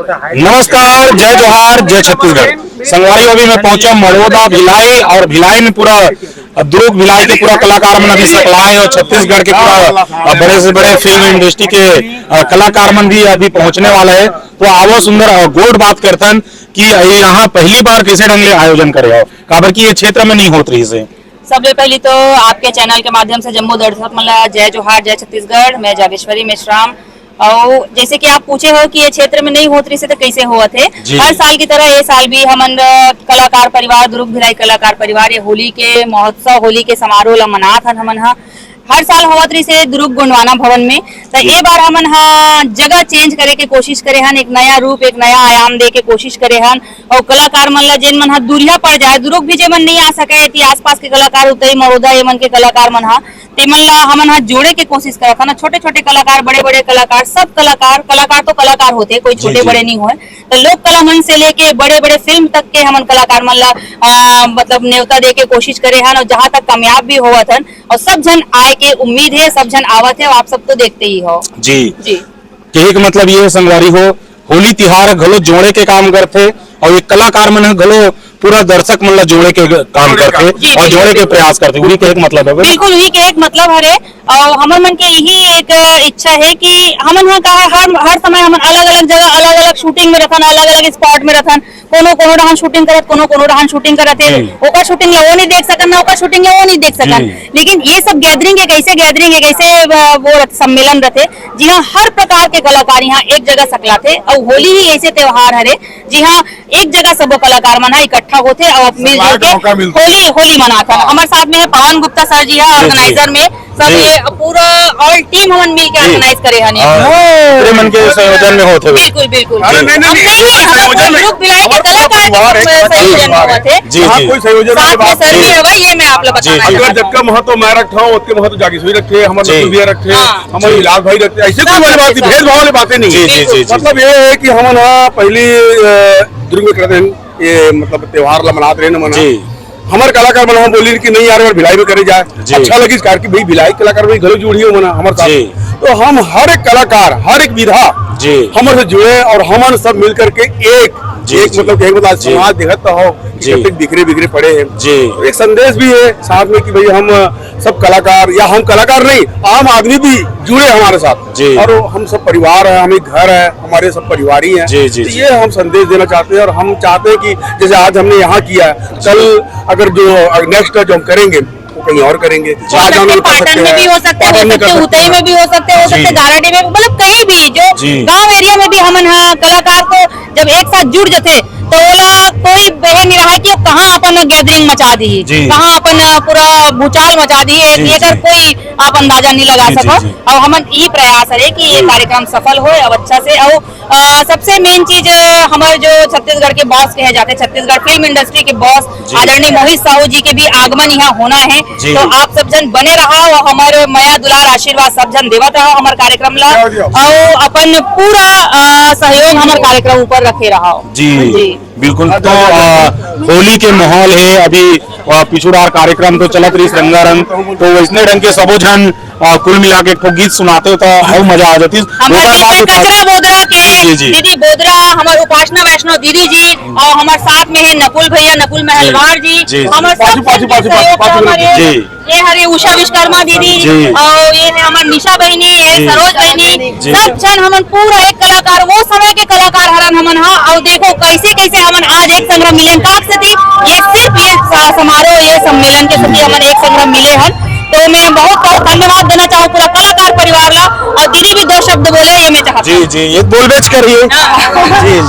नमस्कार, जय जोहार, जय छत्तीसगढ़। संगवारी अभी मैं पहुंचा मड़ोदा भिलाई और भिलाई में पूरा दुर्ग भिलाई के पूरा कलाकार मन अभी सकलाए और छत्तीसगढ़ के पूरा बड़े से बड़े फिल्म इंडस्ट्री के कलाकार मन भी अभी पहुंचने वाले है। तो आवो सुंदर गोड बात करतन कि यहाँ पहली बार कैसे ढंग से आयोजन करे हो, काबर की ये क्षेत्र में नहीं होत रही से। सबसे पहले तो आपके चैनल के माध्यम से जम्मू दर्शक मला जय जोहार, जय छत्तीसगढ़। मैं जागेश्वरी मेश्राम। और जैसे कि आप पूछे हो कि ये क्षेत्र में नहीं होत रही से तो कैसे हुआ थे, हर साल की तरह ये साल भी हमन कलाकार परिवार दुर्ग भिलाई कलाकार परिवार ये होली के महोत्सव होली के समारोह ला मनात हन। हमन हर साल होवत रही से दुर्ग गोंडवाना भवन में। तो ये बार हमन जगह चेंज करे के कोशिश करे हन, एक नया रूप एक नया आयाम दे के कोशिश करे हन। और कलाकार मन ला जेन मन दूरिया पड़ जाए दुर्ग भी जेमन नहीं आ सके थी आसपास के कलाकार उतई मरोदा ये मन के कलाकार मन तेमन ला हमन जोड़े के कोशिश करत हन। छोटे छोटे कलाकार बड़े बड़े कलाकार सब कलाकार तो कलाकार होते, कोई छोटे बड़े नहीं हुए। तो लोक कला मंच से लेके बड़े बड़े फिल्म तक के हमन कलाकार मन ला मतलब न्योता दे के कोशिश करे हन और जहाँ तक कामयाब भी होवत हन। और सब जन आए के उम्मीद है, सब जन आवत है और आप सब तो देखते ही हो। जी कहे का मतलब ये संगवारी हो होली तिहार घलो जोड़े के काम करते और ये कलाकार मन घलो पूरा दर्शक मन ला जोड़े के काम करते और जोड़े के प्रयास करते। वही के एक मतलब है। बिल्कुल वही के एक मतलब है। और हमन मन के यही एक इच्छा है कि हमन हर समय हम अलग अलग जगह अलग अलग शूटिंग में रहन, अलग अलग स्पॉट में रहन। कोनो डहान शूटिंग करत, कोनो डहान शूटिंग करत है। ओका शूटिंग वो नहीं देख सकन, ओका शूटिंग वो नहीं देख सकन। लेकिन ये सब गैदरिंग एक ऐसे वो सम्मेलन रहते जी हाँ हर प्रकार के कलाकार यहाँ एक जगह सकलाते। और होली ही ऐसे त्योहार हरे जी हाँ एक जगह सब कलाकार मन इकट्ठा होते और मिलजुल के होली मनाते। हमारे साथ में है पवन गुप्ता सर जी है ऑर्गेनाइजर में। सब ये पूरा ऑल टीम हमन मिल के ऑर्गेनाइज करे हन। पूरे मन के संयोजन में होते। बिल्कुल बिल्कुल दुर्ग भिलाई के कलाकार संयोजन में होते। जी कोई संयोजन साथ में सर भी है ये मैं आप लोग बताना चाहता हूं। जब का महत्व मैं रखता हूं उसके महत्व जागेश्वरी रखे, हमारे भी रखे, हमारे इलाज भाई रखते। ऐसे कोई वाली बात नहीं, भेदभाव वाली बातें नहीं। जी मतलब ये है कि हम पहली दुर्ग में करते हैं ये मतलब त्योहार ला मनाते रहे ना हमारे कलाकार बना बोली कि नहीं यार भिलाई में करे जाए अच्छा लगी इस कार की भाई भिलाई कलाकार भाई घर जुड़ी हो मना हमारे साथ। तो हम हर एक कलाकार हर एक विधा हमारे से जुड़े और हम सब मिल करके एक मतलब समाज दिखता हो बिखरे पड़े हैं। एक संदेश भी है साथ में कि भाई हम सब कलाकार या हम कलाकार नहीं आम आदमी भी जुड़े हमारे साथ और हम सब परिवार है, हमें घर है, हमारे सब परिवारी हैं। तो ये हम संदेश देना चाहते हैं और हम चाहते हैं कि जैसे आज हमने यहाँ किया है कल अगर जो नेक्स्ट जो हम करेंगे वो कहीं और करेंगे। पाटन में भी हो सकते हैं, उतई में भी हो सकते गाराडी में, मतलब कहीं भी जो गांव एरिया में भी हमन कलाकार को जब एक साथ जुड़ जाते तो ओला कोई बहे नहीं रहा कि कहाँ अपन गैदरिंग मचा दी, कहाँ अपन पूरा भूचाल मचा दी, ये कोई आप अंदाजा नहीं लगा सको। और हमन ये प्रयास है कि ये कार्यक्रम सफल हो अब अच्छा से। और सबसे मेन चीज हमारे जो छत्तीसगढ़ के बॉस कहे जाते छत्तीसगढ़ फिल्म इंडस्ट्री के बॉस आदरणीय मोहित साहू जी के भी आगमन यहाँ होना है। तो आप सब जन बने रहा और हमारे माया दुलार आशीर्वाद सब जन देवत रहा हमारे कार्यक्रम ला और अपन पूरा सहयोग हमारे कार्यक्रम ऊपर रखे रहा। जी बिल्कुल। तो होली के माहौल है अभी पिछुड़ा कार्यक्रम तो चलत रही रंगारंग तो वैसने ढंग के सबो जन कुल मिला के गीत सुनाते तो और मजा आ जाती। बोदरा के दीदी बोदरा हमारे उपासना वैष्णव दीदी जी और हमारे साथ में है नकुल भैया नकुल महलवार जी हमारे ये हरे उषा विश्वकर्मा दीदी और ये है हमारे निशा बहनी सरोज बहनी सब जन हमन पूरा एक कलाकार वो समय के कलाकार हरन हमन और देखो कैसे कैसे हमन आज एक संग्रह मिलन का ये सिर्फ ये समारोह ये सम्मेलन के सभी हमन एक संग्रह मिले हैं। तो मैं बहुत बहुत धन्यवाद देना चाहूँ पूरा कलाकार परिवार ला और दीदी भी 2 शब्द बोले ये मैं चाहती हूँ। जी ये बोल बेच करिए।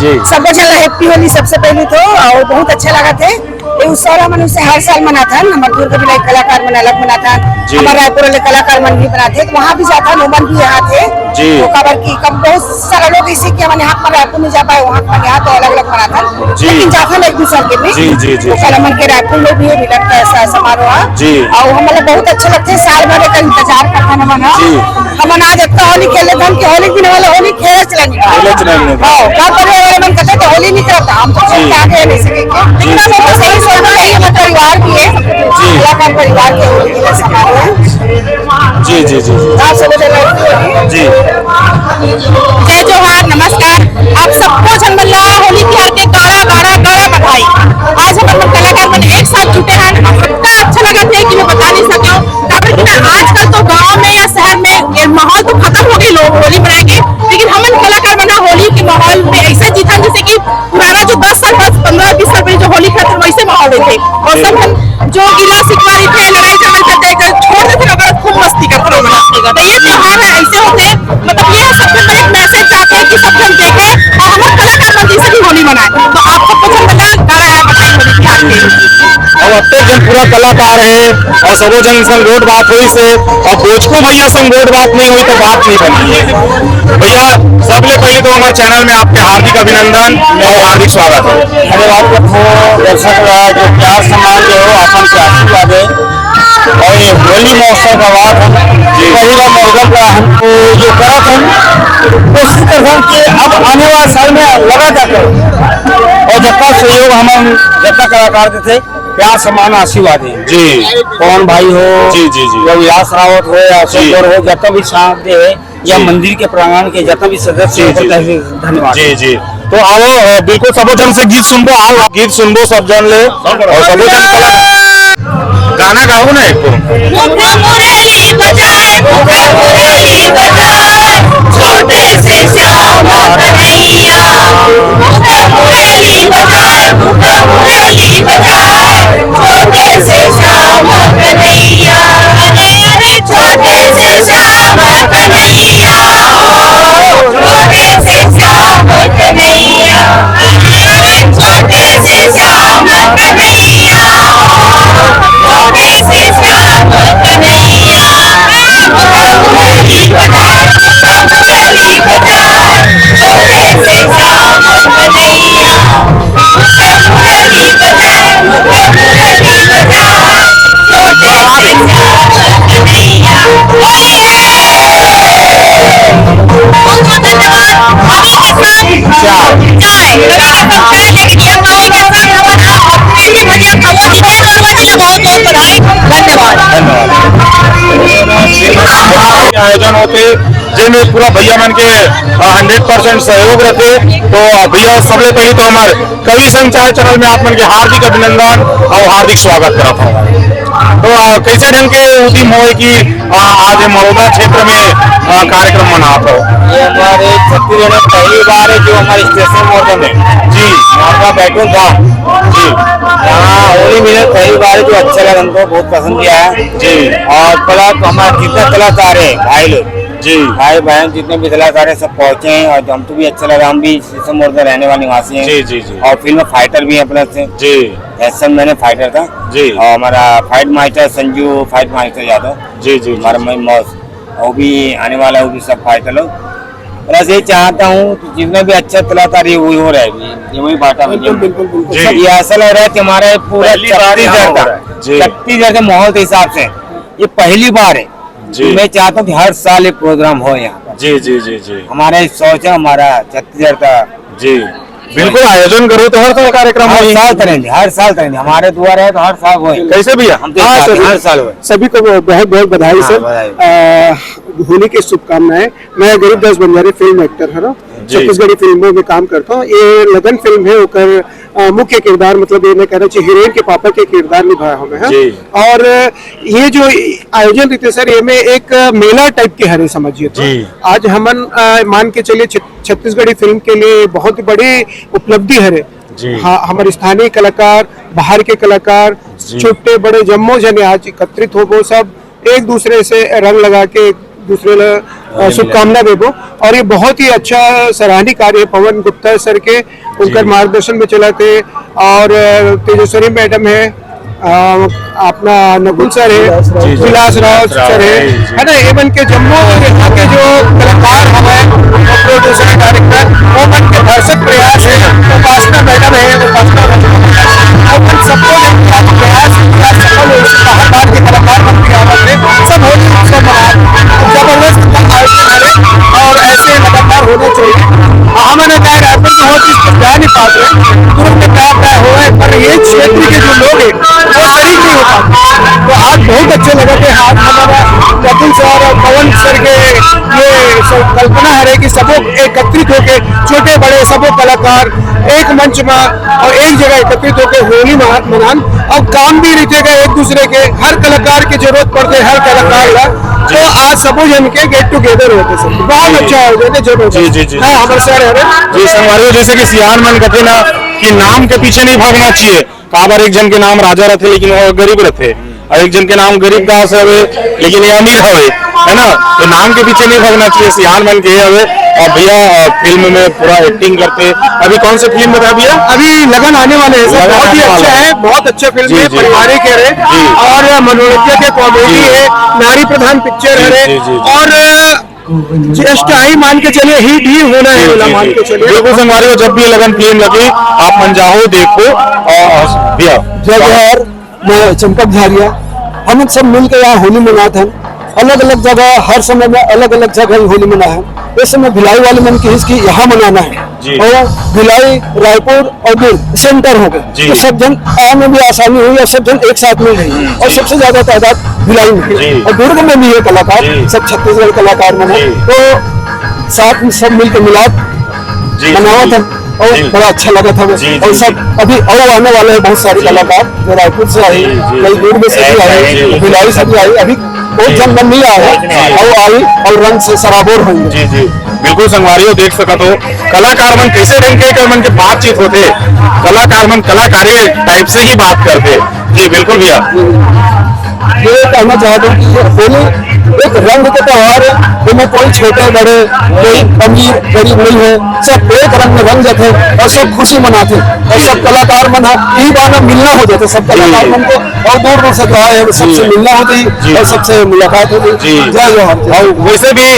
जी सब जगह हैप्पी होली सबसे पहले तो और बहुत अच्छा लगा थे ये उत्सव मन उसे हर साल मनाता है। हमारे दुर्ग भिलाई कलाकार मन अलग मनाता है, हमारे रायपुर वाले कलाकार मन भी बनाते तो वहाँ भी जाता है मन भी यहाँ थे तो खबर की कब बहुत सारा लोग इसी के हमारे यहाँ पर रायपुर में जा पाए वहाँ पर यहाँ तो अलग अलग मनाता लेकिन जाता है एक दूसरे के भी कलामन के रायपुर में भी मिलता है समारोह और हमारे बहुत अच्छे लगते हैं। साल भर का इंतजार करता है हम आज इतना होली खेले थे हम होली दिन वाले होली खेले चलेंगे मन कहते होली नहीं करता हम तो आगे नहीं सकेंगे। परिवार भी है कलाकार परिवार के होली मिलन समारोह है। जी जी जी आप सब जी जय जोहार, नमस्कार। आप सबको जनमल्ला होली त्योहार के गाड़ा गाड़ा गाड़ा बधाई। आज हम अपन कलाकार मन एक साथ जुटे हैं, इतना अच्छा लगा थे कि मैं बता नहीं सकती हूँ। आजकल तो गांव में या शहर में ये माहौल तो खत्म हो गई, लोग होली मनाएंगे, लेकिन हम कलाकार बना होली के माहौल में ऐसे जीता जैसे कि पुराना जो 10 साल 15-20 साल पहले जो होली खेलते वैसे माहौल थे। और सब हम जो गिला शिकवारी थे, लड़ाई झगड़ा करते छोड़ देते थे, खूब मस्ती करते थे। तो ये त्योहार है ऐसे होते, मतलब ये सबसे बड़े मैसेज चाहते हैं कि सब हम देखें और हम कलाकार मंदिर से भी होली मनाएं। तो आपको पसंद लगा गाना है बताइए होली त्योहार के। और अब तक जन पूरा कलाकार है और सबो जन संग गोट बात हुई से और भोजपुर भैया संग गोट बात नहीं हुई तो बात नहीं बनी है। भैया सबले पहले तो हमारे चैनल में आपके हार्दिक अभिनंदन और हार्दिक स्वागत है। अरे बात हो दर्शक जो प्यार सम्मान जो हो अपन से आशीर्वाद है और ये होली महोत्सव का बात पहिला मौसम का हमको जो करत हम कोशिश कर हम कि अब आने वाले साल में लगा जाकर और जब तक सहयोग हम जब तक कलाकार थे प्यार सम्मान आशीर्वाद है जी कौन भाई हो जी जी जी या विलास रावत हो या अशोक गौर हो जब भी साथ दे या मंदिर के प्रांगण के जितना भी सदस्य जी, जी, धन्यवाद। जी जी तो आओ बिल्कुल सबो जन से गीत सुनबो, आओ गीत सुनबो सब जन ले और सबो जन कलाकार गाना गाओ ना एक मुरली बजाए मुरली बजाए छोटे से श्याम कन्हैया, मुरली बजाए मुरली बजाए छोटे से श्याम कन्हैया, अरे छोटे से श्याम कन्हैया, छोटे से श्याम कन्हैया, छोटे से श्याम कन्हैया, छोटे से श्याम कन्हैया, मुरली बजाए मुरली बजाए छोटे से श्याम कन्हैया, मुरली बजाए मुरली बजाए छोटे से श्याम कन्हैया। आयोजन होते जिनमें पूरा भैया मन के 100% सहयोग रहते। तो भैया सबले पहले तो हमारे कवि संचार चैनल में आप मन के हार्दिक अभिनंदन और हार्दिक स्वागत करता हूँ। तो कैसे ढंग के उद्यम हो कि आज मरोदा क्षेत्र में कार्यक्रम मनाते हो? ये हमारे छत्तीसगढ़ में पहली बार है जो हमारे स्टेशन मॉडल में जी हमारा बैठो गाँव जी यहाँ होली मिलन पहली बार है जो अच्छा लगा, हमको बहुत पसंद किया है जी और प्लस हमारे जितने कलाकार है भाई लोग जी भाई बहन जितने भी कलाकार है सब पहुंचे हैं और हमको भी अच्छा लगा। हम भी स्टेशन मॉडल रहने वाले निवासी हैं जी जी जी और फिल्म फाइटर भी है अपने से जी ऐसा मैंने फाइटर था जी और हमारा fight master Sanju fight master Yadav ji जी हमारा मैं मौज वो भी आने वाला है, वो भी सब फाइटर लोग। बस यही चाहता हूँ कि जितना भी अच्छा कलाकार है वही हो रहा है, ये वही बाटा में जी। ये ऐसा लग रहा है कि हमारा पूरा पहली बार यहाँ हो रहा है। जी। छत्तीसगढ़ के माहौल के हिसाब से ये पहली बार है। जी। मैं चाहता हूँ कि हर साल ये प्रोग्राम हो यहाँ जी जी जी जी हमारा सोच है हमारा छत्तीसगढ़ का जी बिल्कुल आयोजन करो तो हर साल कार्यक्रम हर हो। साल करेंगे, हर साल करेंगे, हमारे द्वारा है तो हर साल हो। कैसे भैया? हम तो चाहते हैं हर साल हो। सभी को बहुत बहुत बधाई हाँ, सर। बधाई। होली की शुभकामनाएं। मैं गरीब दास बंजारी फिल्म एक्टर है ना, जी। छत्तीसगढ़ी फिल्मों में काम करता हूँ। ये लगन फिल्म है ओकर मुख्य किरदार मतलब ये मैं कहना चाहिए हीरोइन के पापा के किरदार निभाया हूँ मैं जी। और ये जो आयोजन रहते सर ये में एक मेला टाइप के हरे समझिए तो जी। आज हमन मान के चलिए छत्तीसगढ़ी फिल्म के लिए बहुत बड़ी उपलब्धि है। जी। हाँ हमारे स्थानीय कलाकार बाहर के कलाकार जी। छोटे बड़े जम्मो जने आज एकत्रित हो वो सब एक दूसरे से रंग लगा के एक दूसरे शुभकामना देबो और ये बहुत ही अच्छा सराहनीय कार्य है पवन गुप्ता सर के उनका मार्गदर्शन में चला थे और तेजस्वरी मैडम है अपना नकुल सर है विलास रावत सर है ना एवं के जम्मू यहाँ के जो कलाकार हमें प्रोड्यूसर डायरेक्टर वो मन के भरसक प्रयास है। उपासना मैडम है उपासना सबको प्रयास सफल हो बाहर के कलाकार मन की आवत है सब होली उत्सव मना जबरदस्त आयोजन है और ऐसे लगातार होने चाहिए। हमारे रायपुर में होती चीज को बता नहीं पाते दुर्ग में क्या हो रहा है, पर ये क्षेत्र के जो लोग हैं वो शरीक नहीं हो पाते। तो आज बहुत अच्छे लगा कि आज हमारा कपिल सर और पवन सर के ये कल्पना है कि सबों एकत्रित होकर छोटे बड़े सबों कलाकार एक मंच में और एक जगह एकत्रित होकर होली मनान और काम भी रीतेगा एक दूसरे के, हर कलाकार की जरूरत पड़ते हर कलाकार का। तो आज सबों जन के गेट टुगेदर होते सब बहुत अच्छा हो गया जरूर जी। हाँ हमारे सर है जी संगवारी जैसे कि सियान मन कहते ना कि नाम के पीछे नहीं भागना चाहिए। कहा बार एक जन के नाम राजा रहते लेकिन वो गरीब रहते, और एक जन के नाम गरीब दास है लेकिन ये अमीर है ना। तो नाम के पीछे नहीं भागना चाहिए, सियान मन के हवे। और भैया फिल्म में पूरा एक्टिंग करते। अभी कौन सी फिल्म बता भैया? अभी लगन आने वाले हैं सर, बहुत ही अच्छा है, बहुत अच्छे फिल्म है, पारिवारिक है और मनोरंजन के कॉमेडी है, नारी प्रधान पिक्चर है और जस्ट आई मान के चलिए हिट ही होना है वाला मान के चलिए। बिल्कुल संगवारी जब भी लगन फिल्म लगी आप मन जाओ देखो। और भैया जय जोहार, मैं चंपक झारिया। हम सब मिलकर यहाँ होली मनाते हैं, अलग अलग जगह हर समय में अलग अलग जगह होली मना है। इस समय भिलाई वाले मन की इसकी यहाँ मनाना है और भिलाई रायपुर और दुर्ग सेंटर हो गए तो सब जन आने में भी आसानी हुई और सब जन एक साथ मिल गई और सबसे ज्यादा तादाद भिलाई में और दुर्ग में भी है कलाकार, सब छत्तीसगढ़ कलाकार मना तो साथ में सब मिलकर मिलाप मनावा था और बड़ा अच्छा लगा था। और सब अभी और आने वाले हैं बहुत सारे कलाकार जो रायपुर से आए, कई दूर में से भी आए, भिलाई से भी आए, अभी बहुत जन बन नहीं आया और आई और रंग से सराबोर होंगे। जी बिल्कुल संगवारियों देख सकते हो कलाकार मन कैसे रंग के मन के बातचीत होते, कलाकार मन कलाकारी टाइप से ही बात करते। जी बिल्कुल भैया ये कहना चाहता हूँ कि होली एक रंग का त्योहार है, इसमें कोई छोटे बड़े कोई अमीर गरीब नहीं है, सब एक रंग में रंग जाते और सब खुशी मनाते और सब कलाकार मन यही बार मिलना हो जाते सब कलाकार मन को और दूर दूर से आए हैं सबसे मिलना होती और सबसे मुलाकात होती। जय जोहार। और वैसे भी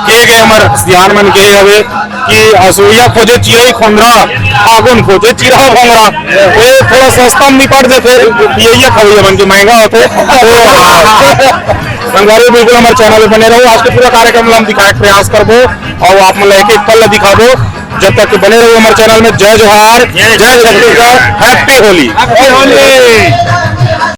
के गए हमारे सियान मन के हवे कि असुइया खोजे चिड़ई खोंदरा फागुन खोजे चिड़ा भोंगरा, ये थोड़ा सस्ता में निपट दे फिर ये खबरिया मन के महंगा होते। संगवारी बिल्कुल हमारे चैनल पे बने रहो, आज के पूरा कार्यक्रम हम दिखाने का प्रयास करबो और आप मतलब एक एक पल दिखाबो। जब तक बने रहो हमारे चैनल में। जय जोहार, जय छत्तीसगढ़, हैप्पी होली।